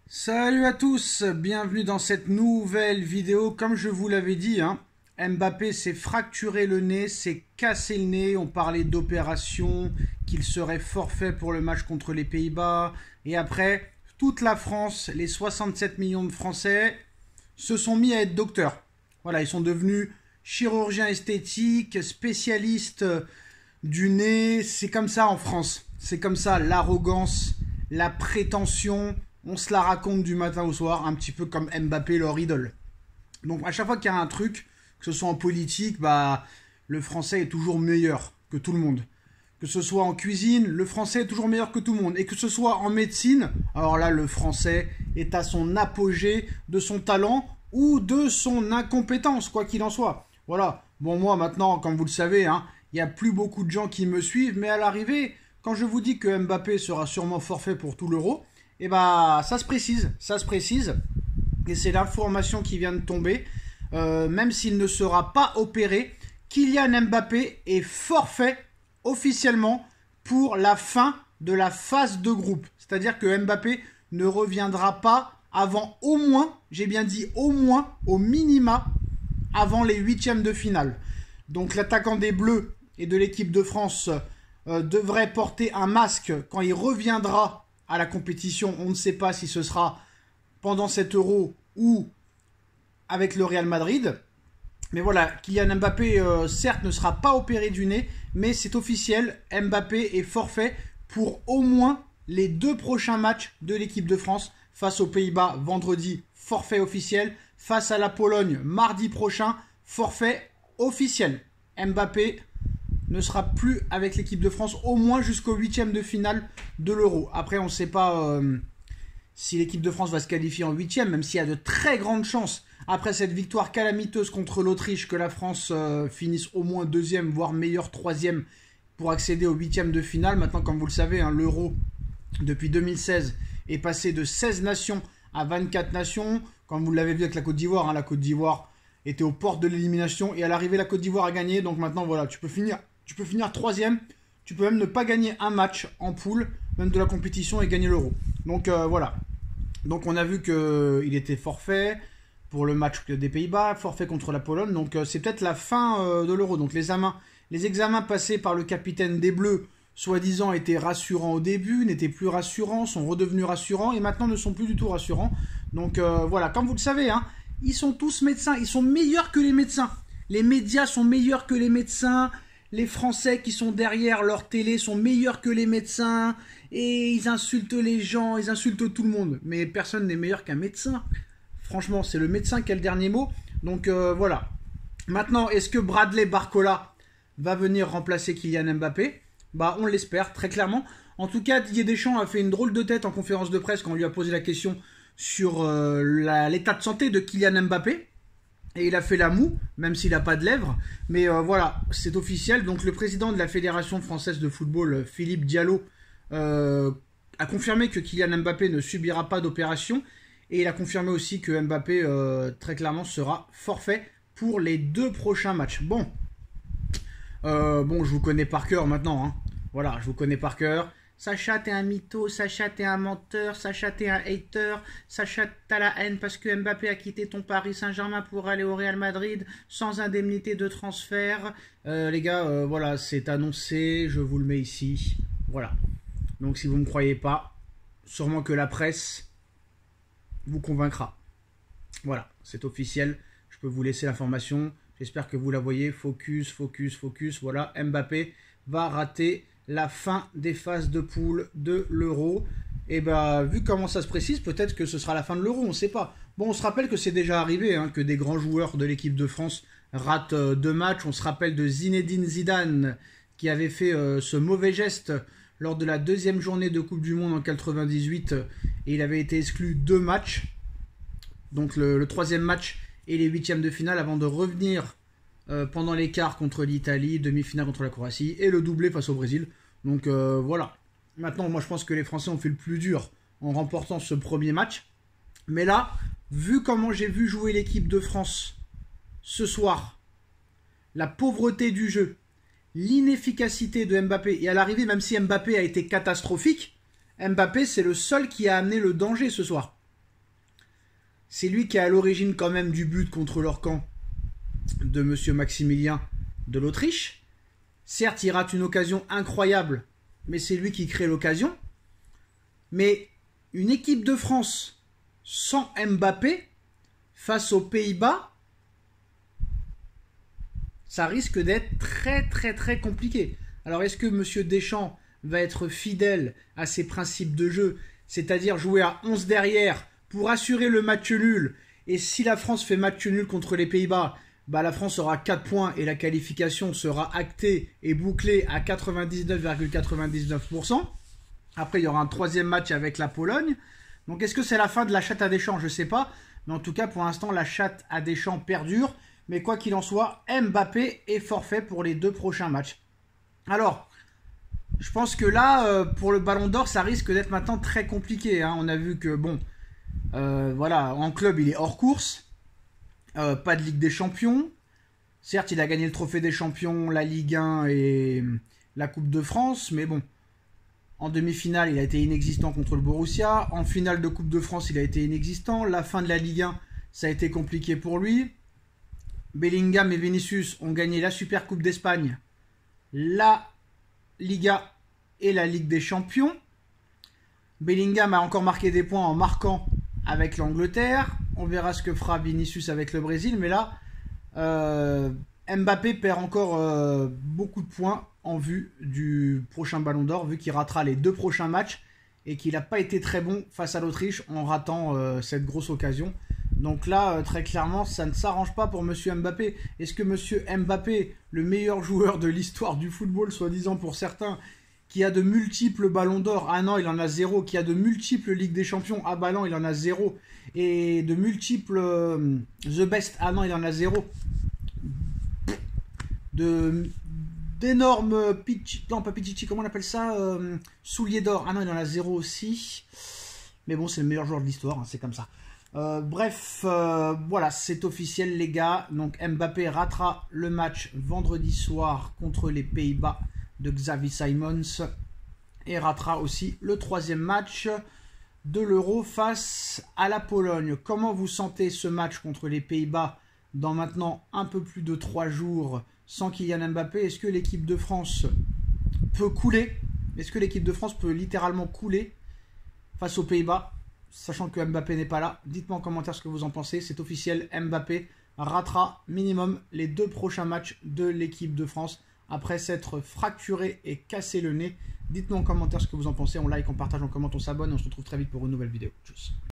Salut à tous, bienvenue dans cette nouvelle vidéo. Comme je vous l'avais dit, Mbappé s'est fracturé le nez, s'est cassé le nez. On parlait d'opération, qu'il serait forfait pour le match contre les Pays-Bas. Et après, toute la France, les 67 millions de Français, se sont mis à être docteurs. Voilà, ils sont devenus chirurgiens esthétiques, spécialistes du nez. C'est comme ça en France. C'est comme ça, l'arrogance, la prétention. On se la raconte du matin au soir, un petit peu comme Mbappé, leur idole. Donc à chaque fois qu'il y a un truc, que ce soit en politique, le français est toujours meilleur que tout le monde. Que ce soit en cuisine, le français est toujours meilleur que tout le monde. Et que ce soit en médecine, alors là, le français est à son apogée de son talent ou de son incompétence, quoi qu'il en soit. Voilà. Bon, moi, maintenant, comme vous le savez, il n'y a plus beaucoup de gens qui me suivent, mais à l'arrivée, quand je vous dis que Mbappé sera sûrement forfait pour tout l'Euro, ça se précise, et c'est l'information qui vient de tomber. Même s'il ne sera pas opéré, Kylian Mbappé est forfait officiellement pour la fin de la phase de groupe. C'est-à-dire que Mbappé ne reviendra pas avant au moins, j'ai bien dit au moins, au minima, avant les huitièmes de finale. Donc l'attaquant des Bleus et de l'équipe de France devrait porter un masque quand il reviendra à la compétition. On ne sait pas si ce sera pendant cet Euro ou avec le Real Madrid. Mais voilà, Kylian Mbappé, certes, ne sera pas opéré du nez, mais c'est officiel, Mbappé est forfait pour au moins les 2 prochains matchs de l'équipe de France. Face aux Pays-Bas, vendredi, forfait officiel. Face à la Pologne, mardi prochain, forfait officiel. Mbappé ne sera plus avec l'équipe de France au moins jusqu'au 8e de finale de l'Euro. Après, on ne sait pas si l'équipe de France va se qualifier en 8e, même s'il y a de très grandes chances, après cette victoire calamiteuse contre l'Autriche, que la France finisse au moins 2e, voire meilleur 3e pour accéder au 8e de finale. Maintenant, comme vous le savez, l'Euro, depuis 2016, est passé de 16 nations à 24 nations. Comme vous l'avez vu avec la Côte d'Ivoire, la Côte d'Ivoire était aux portes de l'élimination, et à l'arrivée, la Côte d'Ivoire a gagné. Donc maintenant, voilà, tu peux finir 3e, tu peux même ne pas gagner un match en poule, même de la compétition, et gagner l'Euro. Donc voilà. Donc on a vu qu'il était forfait pour le match des Pays-Bas, forfait contre la Pologne. Donc c'est peut-être la fin de l'Euro. Donc les examens passés par le capitaine des Bleus, soi-disant, étaient rassurants au début, n'étaient plus rassurants, sont redevenus rassurants, et maintenant ne sont plus du tout rassurants. Donc voilà, comme vous le savez, ils sont tous médecins, ils sont meilleurs que les médecins. Les médias sont meilleurs que les médecins. Les Français qui sont derrière leur télé sont meilleurs que les médecins, et ils insultent les gens, ils insultent tout le monde. Mais personne n'est meilleur qu'un médecin. Franchement, c'est le médecin qui a le dernier mot. Donc voilà. Maintenant, est-ce que Bradley Barcola va venir remplacer Kylian Mbappé? On l'espère, très clairement. En tout cas, Didier Deschamps a fait une drôle de tête en conférence de presse quand on lui a posé la question sur l'état de santé de Kylian Mbappé. Et il a fait la moue, même s'il n'a pas de lèvres. Mais voilà, c'est officiel. Donc le président de la Fédération française de football, Philippe Diallo, a confirmé que Kylian Mbappé ne subira pas d'opération. Et il a confirmé aussi que Mbappé, très clairement, sera forfait pour les 2 prochains matchs. Bon, je vous connais par cœur maintenant. Voilà, je vous connais par cœur. Sacha, t'es un mytho, Sacha, t'es un menteur, Sacha, t'es un hater, Sacha, t'as la haine parce que Mbappé a quitté ton Paris Saint-Germain pour aller au Real Madrid sans indemnité de transfert. Les gars, voilà, c'est annoncé, je vous le mets ici. Voilà. Donc si vous ne me croyez pas, sûrement que la presse vous convaincra. Voilà, c'est officiel, je peux vous laisser l'information. J'espère que vous la voyez. Focus, focus, focus. Voilà, Mbappé va rater la fin des phases de poule de l'Euro. Et vu comment ça se précise, peut-être que ce sera la fin de l'Euro, on ne sait pas. Bon, on se rappelle que c'est déjà arrivé, que des grands joueurs de l'équipe de France ratent 2 matchs. On se rappelle de Zinedine Zidane, qui avait fait ce mauvais geste lors de la 2e journée de Coupe du Monde en 98, et il avait été exclu 2 matchs. Donc le 3e match et les 8e de finale, avant de revenir pendant l'écart contre l'Italie, demi-finale contre la Croatie, et le doublé face au Brésil. Donc voilà. Maintenant, moi je pense que les Français ont fait le plus dur en remportant ce premier match. Mais là, vu comment j'ai vu jouer l'équipe de France ce soir, la pauvreté du jeu, l'inefficacité de Mbappé, et à l'arrivée, même si Mbappé a été catastrophique, Mbappé c'est le seul qui a amené le danger ce soir. C'est lui qui est à l'origine quand même du but contre leur camp de monsieur Maximilien de l'Autriche. Certes, il rate une occasion incroyable, mais c'est lui qui crée l'occasion. Mais une équipe de France sans Mbappé face aux Pays-Bas, ça risque d'être très très très compliqué. Alors est-ce que monsieur Deschamps va être fidèle à ses principes de jeu, c'est-à-dire jouer à 11 derrière pour assurer le match nul, et si la France fait match nul contre les Pays-Bas, bah la France aura 4 points et la qualification sera actée et bouclée à 99,99%. Après, il y aura un troisième match avec la Pologne. Donc, est-ce que c'est la fin de la chatte à Deschamps? Je ne sais pas. Mais en tout cas, pour l'instant, la chatte à Deschamps perdure. Mais quoi qu'il en soit, Mbappé est forfait pour les 2 prochains matchs. Alors, je pense que là, pour le Ballon d'Or, ça risque d'être maintenant très compliqué. Hein. On a vu que, bon, voilà, en club, il est hors course. Pas de Ligue des Champions. Certes, il a gagné le Trophée des Champions, la Ligue 1 et la Coupe de France. Mais bon, en demi-finale, il a été inexistant contre le Borussia. En finale de Coupe de France, il a été inexistant. La fin de la Ligue 1, ça a été compliqué pour lui. Bellingham et Vinicius ont gagné la Super Coupe d'Espagne, la Liga et la Ligue des Champions. Bellingham a encore marqué des points en marquant avec l'Angleterre. On verra ce que fera Vinicius avec le Brésil. Mais là, Mbappé perd encore beaucoup de points en vue du prochain Ballon d'Or, vu qu'il ratera les 2 prochains matchs et qu'il n'a pas été très bon face à l'Autriche en ratant cette grosse occasion. Donc là, très clairement, ça ne s'arrange pas pour monsieur Mbappé. Est-ce que monsieur Mbappé, le meilleur joueur de l'histoire du football, soi-disant pour certains, qui a de multiples ballons d'or, ah non, il en a 0, qui a de multiples Ligue des Champions, ah bah non, il en a 0, et de multiples The Best, ah non, il en a 0, d'énormes non pas Pichichi, comment on appelle ça, souliers d'or, ah non, il en a 0 aussi, mais bon, c'est le meilleur joueur de l'histoire, hein, c'est comme ça. Bref, voilà, c'est officiel les gars. Donc Mbappé ratera le match vendredi soir contre les Pays-Bas de Xavi Simons et ratera aussi le 3e match de l'Euro face à la Pologne. Comment vous sentez ce match contre les Pays-Bas dans maintenant un peu plus de 3 jours sans Kylian Mbappé? Est-ce que l'équipe de France peut couler? Est-ce que l'équipe de France peut littéralement couler face aux Pays-Bas, sachant que Mbappé n'est pas là? Dites-moi en commentaire ce que vous en pensez. C'est officiel, Mbappé ratera minimum les 2 prochains matchs de l'équipe de France après s'être fracturé et cassé le nez. Dites-moi en commentaire ce que vous en pensez. On like, on partage, on commente, on s'abonne. On se retrouve très vite pour une nouvelle vidéo. Tchuss.